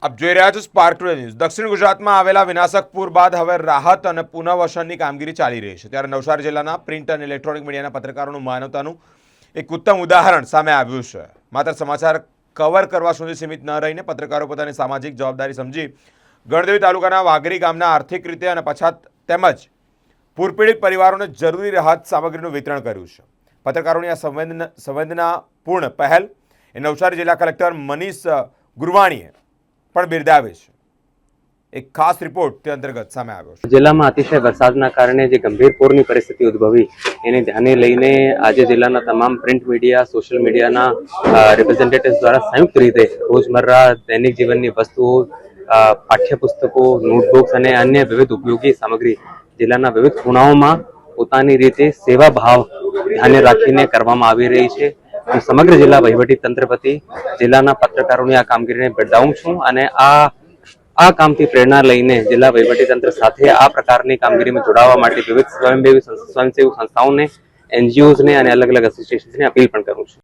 આપ જોઈ રહ્યા છો સ્પાર્ક ટુડે ન્યૂઝ। દક્ષિણ ગુજરાતમાં આવેલા વિનાશક પૂર બાદ હવે રાહત અને પુનઃવસનની કામગીરી ચાલી રહી છે। ત્યારે નવસારી જિલ્લાના પ્રિન્ટ અને ઇલેક્ટ્રોનિક મીડિયાના પત્રકારોનું માનવતાનું એક ઉત્તમ ઉદાહરણ સામે આવ્યું છે। માત્ર સમાચાર કવર કરવા સુધી સીમિત ન રહીને પત્રકારો પોતાની સામાજિક જવાબદારી સમજી ગણદેવી તાલુકાના વાઘરી ગામના આર્થિક રીતે અને પછાત તેમજ પૂરપીડિત પરિવારોને જરૂરી રાહત સામગ્રીનું વિતરણ કર્યું છે। પત્રકારોની આ સંવેદનાપૂર્ણ પહેલ એ નવસારી જિલ્લા કલેક્ટર મનીષ ગુરવાણીએ પણ બિરદાવે છે। એક ખાસ રિપોર્ટ તે અંતર્ગત સામે આવ્યો છે। જિલ્લામાં અતિશય વરસાદના કારણે જે ગંભીર પૂરની પરિસ્થિતિ ઉદ્ભવી એને ધ્યાને લઈને આજે જિલ્લાના તમામ પ્રિન્ટ મીડિયા, સોશિયલ મીડિયાના રિપ્રેઝેન્ટેટિવ્સ દ્વારા સંયુક્ત રીતે રોજમર્રા દૈનિક જીવનની વસ્તુઓ, પાઠ્યપુસ્તકો, નોટબુક્સ અને અન્ય વિવિધ ઉપયોગી સામગ્રી જિલ્લાના વિવિધ ખૂણાઓમાં પોતાની રીતે સેવા ભાવ ધ્યાને રાખીને કરવામાં આવી રહી છે। હું સમગ્ર જિલ્લા વહીવટી તંત્ર વતી જિલ્લાના પત્રકારોની આ કામગીરીને બિરદાવું છું અને આ કામથી પ્રેરણા લઈને જિલ્લા વહીવટી તંત્ર સાથે આ પ્રકારની કામગીરીમાં જોડાવા માટે વિવિધ સ્વયંસેવી સંસ્થાઓને, NGOsને અને અલગ અલગ એસોસિએશન્સને અપીલ પણ કરું છું।